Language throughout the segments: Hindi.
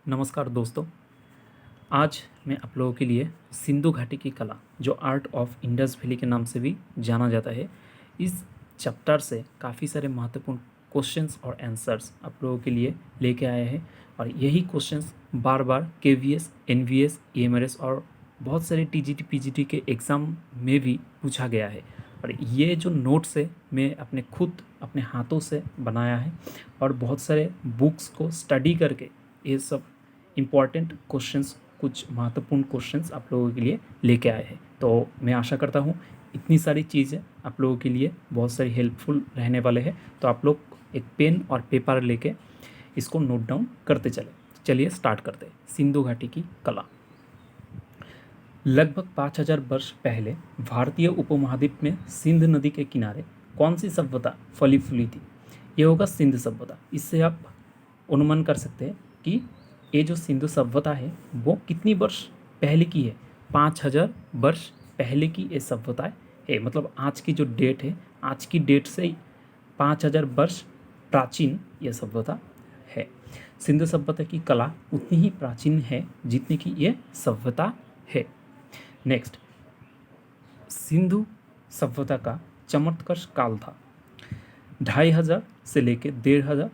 नमस्कार दोस्तों। आज मैं आप लोगों के लिए सिंधु घाटी की कला जो आर्ट ऑफ इंडस वैली के नाम से भी जाना जाता है, इस चैप्टर से काफ़ी सारे महत्वपूर्ण क्वेश्चंस और आंसर्स आप लोगों के लिए लेके आए हैं। और यही क्वेश्चंस बार बार केवीएस, एनवीएस, ईएमआरएस और बहुत सारे टीजीटी पीजीटी के एग्ज़ाम में भी पूछा गया है। और ये जो नोट्स है मैं अपने खुद अपने हाथों से बनाया है और बहुत सारे बुक्स को स्टडी करके ये सब इम्पॉर्टेंट क्वेश्चंस, कुछ महत्वपूर्ण क्वेश्चंस आप लोगों के लिए लेके आए हैं। तो मैं आशा करता हूँ इतनी सारी चीज़ें आप लोगों के लिए बहुत सारी हेल्पफुल रहने वाले हैं। तो आप लोग एक पेन और पेपर लेके इसको नोट डाउन करते चलिए स्टार्ट करते हैं। सिंधु घाटी की कला। लगभग 5000 वर्ष पहले भारतीय उपमहाद्वीप में सिंध नदी के किनारे कौन सी सभ्यता फली फूली थी? ये होगा सिंध सभ्यता। इससे आप अनुमान कर सकते हैं कि ये जो सिंधु सभ्यता है वो कितनी वर्ष पहले की है। 5000 वर्ष पहले की ये सभ्यता है। मतलब आज की जो डेट है, आज की डेट से 5000 वर्ष प्राचीन ये सभ्यता है। सिंधु सभ्यता की कला उतनी ही प्राचीन है जितनी की ये सभ्यता है। नेक्स्ट, सिंधु सभ्यता का चमत्कृत काल था 2500 से लेकर 1500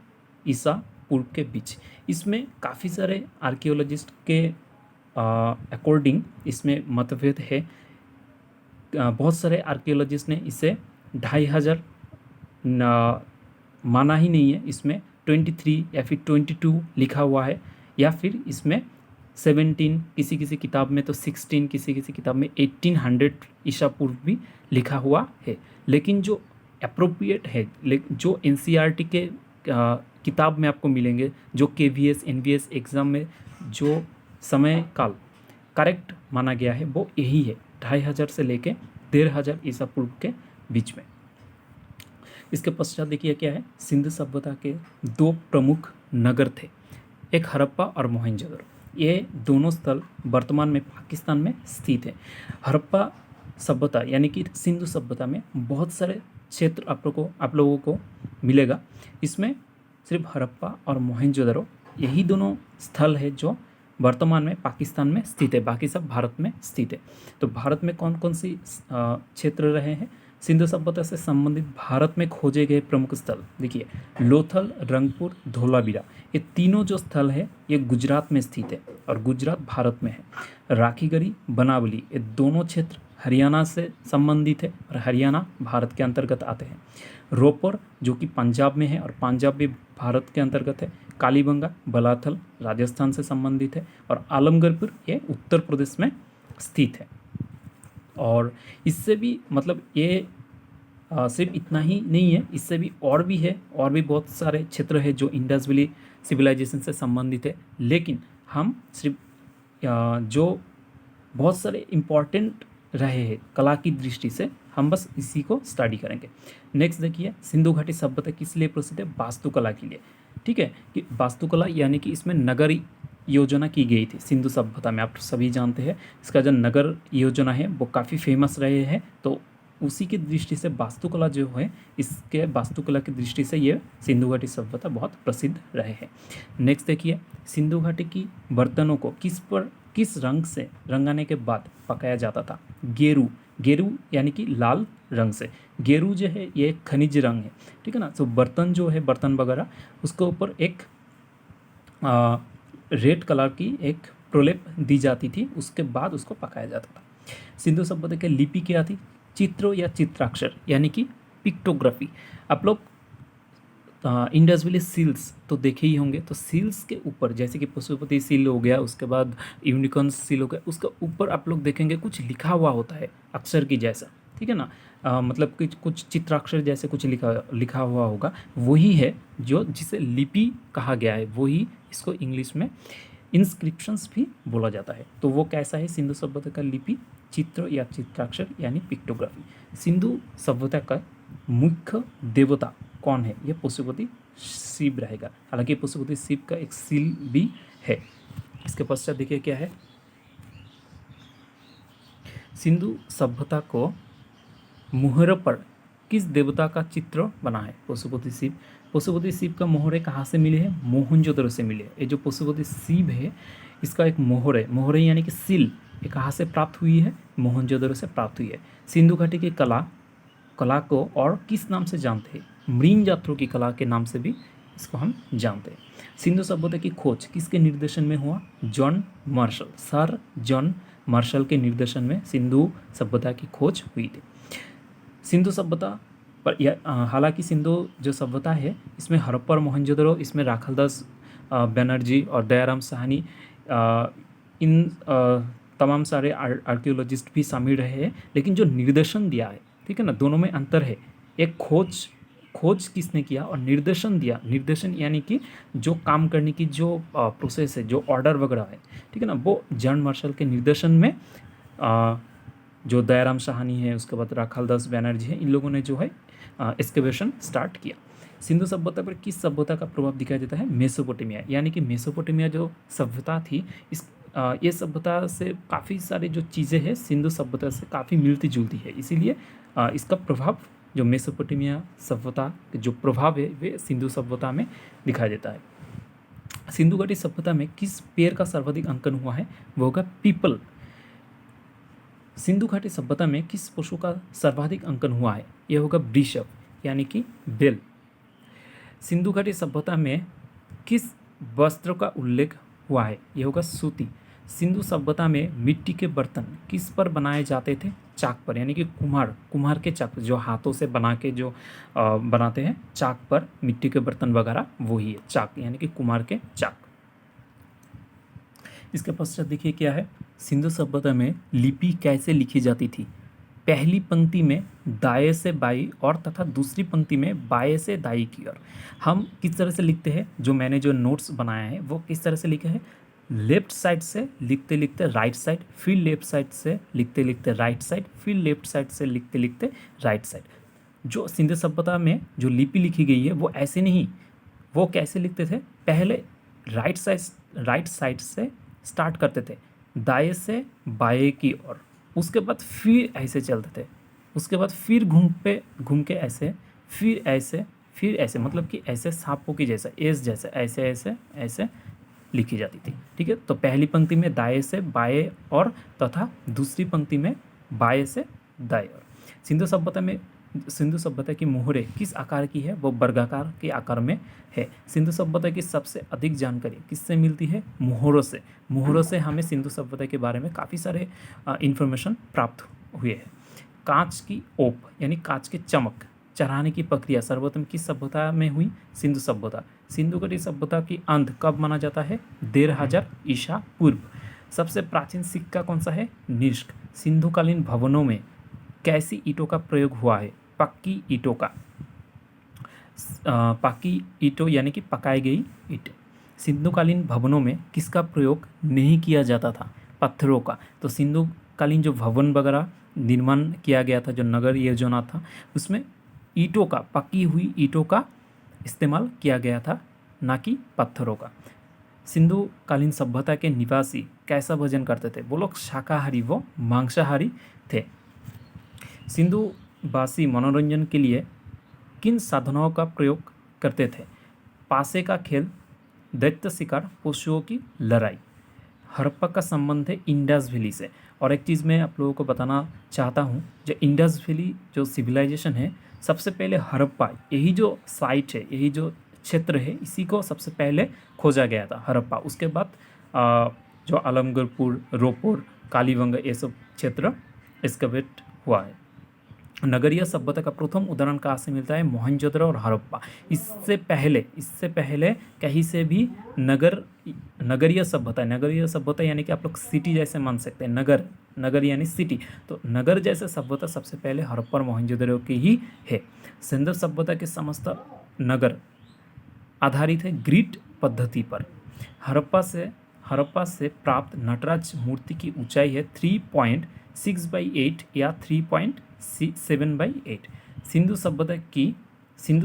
ईसा पूर्व के बीच। इसमें काफ़ी सारे आर्कियोलॉजिस्ट के अकॉर्डिंग इसमें मतभेद है। बहुत सारे आर्कियोलॉजिस्ट ने इसे 2500 माना ही नहीं है। इसमें 23 या फिर 22 लिखा हुआ है, या फिर इसमें 17, किसी किसी किताब में तो 16, किसी किसी किताब में 1800 ईसा पूर्व भी लिखा हुआ है। लेकिन जो अप्रोप्रिएट है, जो एनसीईआरटी के किताब में आपको मिलेंगे, जो केवीएस एनवीएस एग्ज़ाम में जो समय काल करेक्ट माना गया है वो यही है, 2500 से लेके 1500 ईसा पूर्व के बीच में। इसके पश्चात देखिए क्या है, सिंधु सभ्यता के दो प्रमुख नगर थे, एक हड़प्पा और मोहनजोदड़ो। ये दोनों स्थल वर्तमान में पाकिस्तान में स्थित है। हड़प्पा सभ्यता यानी कि सिंधु सभ्यता में बहुत सारे क्षेत्र आप लोगों को मिलेगा। इसमें सिर्फ हड़प्पा और मोहनजोदड़ो यही दोनों स्थल है जो वर्तमान में पाकिस्तान में स्थित है, बाकी सब भारत में स्थित है। तो भारत में कौन कौन सी क्षेत्र रहे हैं सिंधु सभ्यता से संबंधित? भारत में खोजे गए प्रमुख स्थल देखिए, लोथल, रंगपुर, धोलावीरा, ये तीनों जो स्थल है ये गुजरात में स्थित है और गुजरात भारत में है। राखीगढ़ी, बनावली, ये दोनों क्षेत्र हरियाणा से संबंधित है और हरियाणा भारत के अंतर्गत आते हैं। रोपर जो कि पंजाब में है और पंजाब भी भारत के अंतर्गत है। कालीबंगा, बलाथल राजस्थान से संबंधित है और आलमगीरपुर ये उत्तर प्रदेश में स्थित है। और इससे भी मतलब ये सिर्फ इतना ही नहीं है, इससे भी और भी है, और भी बहुत सारे क्षेत्र है जो इंडस वैली सिविलाइजेशन से संबंधित है। लेकिन हम सिर्फ जो बहुत सारे इम्पॉर्टेंट रहे हैं कला की दृष्टि से, हम बस इसी को स्टडी करेंगे। नेक्स्ट देखिए, सिंधु घाटी सभ्यता किस लिए प्रसिद्ध है? वास्तुकला के लिए। ठीक है कि वास्तुकला यानी कि इसमें नगर योजना की गई थी सिंधु सभ्यता में, आप सभी जानते हैं। इसका जो नगर योजना है वो काफ़ी फेमस रहे हैं, तो उसी की दृष्टि से वास्तुकला जो है, इसके वास्तुकला की दृष्टि से ये सिंधु घाटी सभ्यता बहुत प्रसिद्ध रहे हैं। नेक्स्ट देखिए, सिंधु घाटी की बर्तनों को किस रंग से रंगाने के बाद पकाया जाता था? गेरू यानी कि लाल रंग से। गेरू जो है ये एक खनिज रंग है, ठीक है ना। तो बर्तन जो है, बर्तन वगैरह, उसके ऊपर एक रेड कलर की एक प्रोलेप दी जाती थी, उसके बाद उसको पकाया जाता था। सिंधु सभ्यता की लिपि क्या थी? चित्रों या चित्राक्षर यानी कि पिक्टोग्राफी। आप लोग इंडस वैली सील्स तो देखे ही होंगे। तो सील्स के ऊपर, जैसे कि पशुपति सील हो गया, उसके बाद यूनिकॉर्न सील हो गया, उसके ऊपर आप लोग देखेंगे कुछ लिखा हुआ होता है अक्षर की जैसा, ठीक है ना। मतलब कि कुछ चित्राक्षर जैसे कुछ लिखा हुआ होगा, वही है जो जिसे लिपि कहा गया है, वही इसको इंग्लिश में इंस्क्रिप्शंस भी बोला जाता है। तो वो कैसा है सिंधु सभ्यता का लिपि? चित्र या चित्राक्षर यानी पिक्टोग्राफी। सिंधु सभ्यता का मुख्य देवता कौन है? ये पशुपति शिव रहेगा। हालांकि पशुपति शिव का एक सील भी है। इसके पश्चात देखिए क्या है, सिंधु सभ्यता को मुहर पर किस देवता का चित्र बना है? पशुपति शिव। पशुपति शिव का मोहरे कहाँ से मिले हैं? मोहनजोदड़ो से मिले हैं। ये जो पशुपति शिव है इसका एक मोहरे, मोहरे यानी कि सील, ये कहाँ से प्राप्त हुई है? मोहनजोदड़ो से प्राप्त हुई है। सिंधु घाटी की कला को और किस नाम से जानते हैं? मृण जात्रों की कला के नाम से भी इसको हम जानते हैं। सिंधु सभ्यता की खोज किसके निर्देशन में हुआ? John Marshall, sir John Marshall के निर्देशन में सिंधु सभ्यता की खोज हुई थी। सिंधु सभ्यता पर हालांकि सिंधु जो सभ्यता है इसमें हड़प्पा और मोहनजोदड़ो, इसमें राखालदास बनर्जी और दयाराम साहनी इन तमाम सारे आर्कियोलॉजिस्ट भी शामिल रहे हैं। लेकिन जो निर्देशन दिया है, ठीक है ना, दोनों में अंतर है। एक खोज किसने किया और निर्देशन दिया, निर्देशन यानी कि जो काम करने की जो प्रोसेस है, जो ऑर्डर वगैरह है, ठीक है ना, वो जॉन मार्शल के निर्देशन में जो दयाराम साहनी है, उसके बाद राखालदास बनर्जी है, इन लोगों ने जो है एक्सकेवेशन स्टार्ट किया। सिंधु सभ्यता पर किस सभ्यता का प्रभाव दिखाई देता है? मेसोपोटामिया, यानी कि मेसोपोटामिया जो सभ्यता थी, इस ये सभ्यता से काफ़ी सारे जो चीज़ें हैं सिंधु सभ्यता से काफ़ी मिलती जुलती है, इसीलिए इसका प्रभाव जो मेसोपोटामिया सभ्यता के जो प्रभाव है वे सिंधु सभ्यता में दिखाई देता है। सिंधु घाटी सभ्यता में किस पेड़ का सर्वाधिक अंकन हुआ है? वो होगा पीपल। सिंधु घाटी सभ्यता में किस पशु का सर्वाधिक अंकन हुआ है? यह होगा वृषभ, यानी कि बैल। सिंधु घाटी सभ्यता में किस वस्त्र का उल्लेख हुआ है? यह होगा सूती। सिंधु सभ्यता में मिट्टी के बर्तन किस पर बनाए जाते थे? चाक पर, यानी कि कुम्हार के चाक, जो हाथों से बना के जो बनाते हैं चाक पर मिट्टी के बर्तन वगैरह, वही है चाक, यानी कि कुम्हार के चाक। इसके पश्चात देखिए क्या है, सिंधु सभ्यता में लिपि कैसे लिखी जाती थी? पहली पंक्ति में दाएं से बाई और तथा दूसरी पंक्ति में बाएं से दाई की ओर। हम किस तरह से लिखते हैं? जो मैंने जो नोट्स बनाया है वो किस तरह से लिखे हैं? लेफ्ट साइड से लिखते लिखते राइट साइड, फिर लेफ्ट साइड से लिखते लिखते राइट साइड, फिर लेफ्ट साइड से लिखते लिखते राइट साइड। जो सिंधु सभ्यता में जो लिपि लिखी गई है वो ऐसे नहीं, वो कैसे लिखते थे? पहले राइट साइड से स्टार्ट करते थे, दाएं से बाएं की ओर, उसके बाद फिर ऐसे चलते थे, उसके बाद फिर घूम के ऐसे, फिर ऐसे, मतलब कि ऐसे सांपों की जैसा, एस जैसे, ऐसे ऐसे ऐसे लिखी जाती थी। ठीक है, तो पहली पंक्ति में दाएं से बाएं और तथा दूसरी पंक्ति में बाएं से दाएं और। सिंधु सभ्यता की मोहरे किस आकार की है? वो वर्गाकार के आकार में है। सिंधु सभ्यता की सबसे अधिक जानकारी किससे मिलती है? मोहरों से। मोहरों से हमें सिंधु सभ्यता के बारे में काफ़ी सारे इन्फॉर्मेशन प्राप्त हुए हैं। कांच की ओप यानी कांच के चमक चढ़ाने की प्रक्रिया सर्वप्रथम किस सभ्यता में हुई? सिंधु सभ्यता। सिंधु घाटी सभ्यता की अंत कब माना जाता है? 1500 ईसा पूर्व। सबसे प्राचीन सिक्का कौन सा है? निष्क। सिंधुकालीन भवनों में कैसी ईंटों का प्रयोग हुआ है? पक्की ईंटों का। पक्की ईंटों यानी कि पकाई गई ईंटें। सिंधुकालीन भवनों में किसका प्रयोग नहीं किया जाता था? पत्थरों का। तो सिंधुकालीन जो भवन वगैरह निर्माण किया गया था, जो नगर योजना था, उसमें ईंटों का, पकी हुई ईंटों का इस्तेमाल किया गया था, ना कि पत्थरों का। सिंधुकालीन सभ्यता के निवासी कैसा भोजन करते थे? वो लोग शाकाहारी व मांसाहारी थे। सिंधुवासी मनोरंजन के लिए किन साधनों का प्रयोग करते थे? पासे का खेल, दैत्य शिकार, पशुओं की लड़ाई। हड़प्पा का संबंध है इंडस वैली से। और एक चीज़ मैं आप लोगों को बताना चाहता हूँ, जो इंडस वैली जो सिविलाइजेशन है, सबसे पहले हड़प्पा, यही जो साइट है, यही जो क्षेत्र है, इसी को सबसे पहले खोजा गया था, हड़प्पा। उसके बाद जो आलमगीरपुर, रोपुर, कालीबंगा, ये सब क्षेत्र एक्सकवेट हुआ है। नगरीय सभ्यता का प्रथम उदाहरण कहाँ से मिलता है? मोहनजोदड़ो और हड़प्पा। इससे पहले कहीं से भी नगरीय सभ्यता यानी कि आप लोग सिटी जैसे मान सकते हैं। नगर यानी सिटी, तो नगर जैसे सभ्यता सबसे पहले हड़प्पा और मोहनजोदड़ो की ही है। सिंधु सभ्यता के समस्त नगर आधारित है ग्रिड पद्धति पर। हड़प्पा से प्राप्त नटराज मूर्ति की ऊंचाई है 3.6/8 या 3.7/8। सिंधु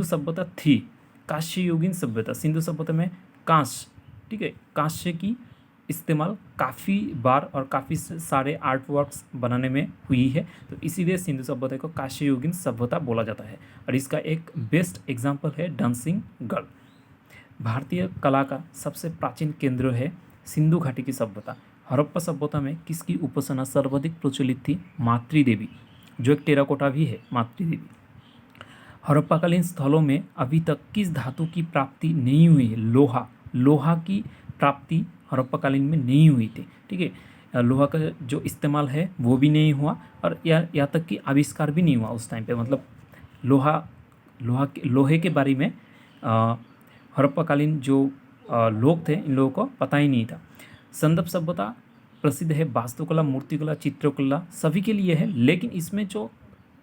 सभ्यता थी कांस्ययुगीन सभ्यता। सिंधु सभ्यता में कांस्य, ठीक है, कांस्य की इस्तेमाल काफ़ी बार और काफ़ी सारे आर्ट वर्क्स बनाने में हुई है, तो इसीलिए सिंधु सभ्यता को कांस्ययुगीन सभ्यता बोला जाता है। और इसका एक बेस्ट एग्जाम्पल है डांसिंग गर्ल। भारतीय कला का सबसे प्राचीन केंद्र है सिंधु घाटी की सभ्यता। हड़प्पा सभ्यता में किसकी उपासना सर्वाधिक प्रचलित थी? मातृ देवी, जो एक टेराकोटा भी है, मातृ देवी। हड़प्पाकालीन स्थलों में अभी तक किस धातु की प्राप्ति नहीं हुई है? लोहा की प्राप्ति हड़प्पाकालीन में नहीं हुई थी, ठीक है। लोहा का जो इस्तेमाल है वो भी नहीं हुआ, और यहाँ तक कि आविष्कार भी नहीं हुआ उस टाइम पे। मतलब लोहे के बारे में हड़प्पाकालीन जो लोग थे, इन लोगों को पता ही नहीं था। संदप सभ्यता प्रसिद्ध है वास्तुकला, मूर्तिकला, चित्रकला सभी के लिए है, लेकिन इसमें जो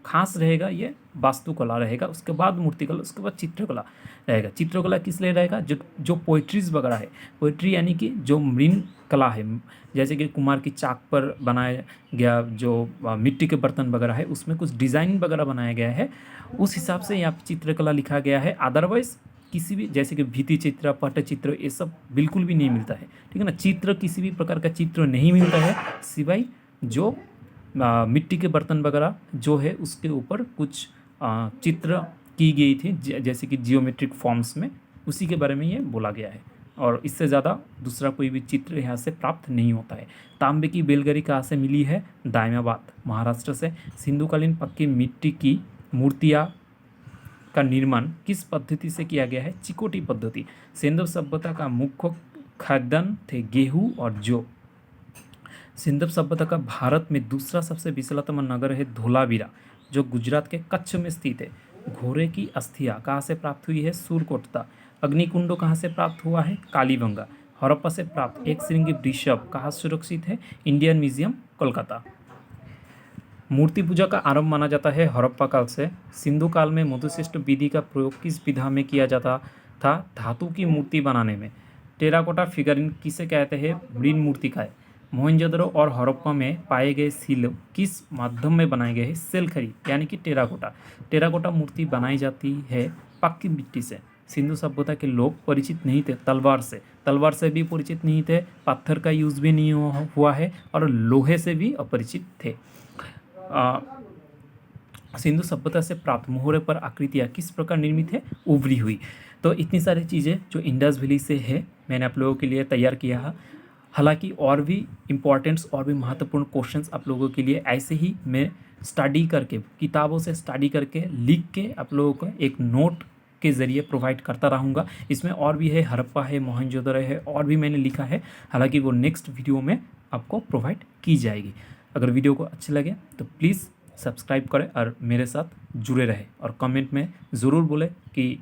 खास रहेगा ये वास्तुकला रहेगा, उसके बाद मूर्तिकला, उसके बाद चित्रकला रहेगा। चित्रकला किस लिए रहेगा? जो पोइट्रीज वगैरह है, पोइट्री यानी कि जो मृण कला है, जैसे कि कुम्हार की चाक पर बनाया गया जो मिट्टी के बर्तन वगैरह है, उसमें कुछ डिज़ाइन वगैरह बनाया गया है, उस हिसाब से यहाँ पर चित्रकला लिखा गया है। अदरवाइज किसी भी, जैसे कि भित्ति चित्र, पटचित्र, ये सब बिल्कुल भी नहीं मिलता है, ठीक है ना। चित्र, किसी भी प्रकार का चित्र नहीं मिलता है, सिवाय जो मिट्टी के बर्तन वगैरह जो है उसके ऊपर कुछ चित्र की गई थी, जैसे कि जियोमेट्रिक फॉर्म्स में, उसी के बारे में ये बोला गया है। और इससे ज़्यादा दूसरा कोई भी चित्र यहाँ से प्राप्त नहीं होता है। तांबे की बेलगरी कहाँ से मिली है? दायमाबाद, महाराष्ट्र से। सिंधुकालीन पक्की मिट्टी की मूर्तियाँ का निर्माण किस पद्धति से किया गया है? चिकोटी पद्धति। सिंधु सभ्यता का मुख्य खाद्यान्न थे गेहूँ और जौ। सिंधु सभ्यता का भारत में दूसरा सबसे विशालतम नगर है धोलावीरा, जो गुजरात के कच्छ में स्थित है। घोड़े की अस्थियाँ कहाँ से प्राप्त हुई है? सूरकोटता। अग्निकुंडो कहाँ से प्राप्त हुआ है? कालीबंगा। हड़प्पा से प्राप्त एक श्रृंगी वृषभ कहाँ सुरक्षित है? Indian Museum, Kolkata. मूर्ति पूजा का आरंभ माना जाता है हड़प्पा काल से। सिंधु काल में मधुशिष्ट विधि का प्रयोग किस विधा में किया जाता था? धातु की मूर्ति बनाने में। टेराकोटा फिगरिन किसे कहते हैं? मृण मूर्तिकाय। मोहनजोदड़ो और हड़प्पा में पाए गए शिल्प किस माध्यम में बनाए गए हैं? सेलखरी यानी कि टेराकोटा। टेराकोटा मूर्ति बनाई जाती है पक्की मिट्टी से। सिंधु सभ्यता के लोग परिचित नहीं थे तलवार से भी परिचित नहीं थे, पत्थर का यूज़ भी नहीं हुआ है, और लोहे से भी अपरिचित थे। सिंधु सभ्यता से प्राप्त मोहरे पर आकृतियाँ किस प्रकार निर्मित है? उभरी हुई। तो इतनी सारी चीज़ें जो इंडस वैली से है, मैंने आप लोगों के लिए तैयार किया है। हालांकि और भी इम्पॉर्टेंट्स और भी महत्वपूर्ण क्वेश्चंस आप लोगों के लिए ऐसे ही मैं स्टडी करके, किताबों से स्टडी करके, लिख के आप लोगों को एक नोट के ज़रिए प्रोवाइड करता रहूँगा। इसमें और भी है, हड़प्पा है, मोहनजोदड़ो है, और भी मैंने लिखा है। हालांकि वो नेक्स्ट वीडियो में आपको प्रोवाइड की जाएगी। अगर वीडियो को अच्छे लगे तो प्लीज़ सब्सक्राइब करें और मेरे साथ जुड़े रहें, और कमेंट में ज़रूर बोलें कि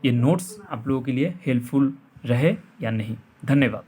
ये नोट्स आप लोगों के लिए हेल्पफुल रहे या नहीं। धन्यवाद।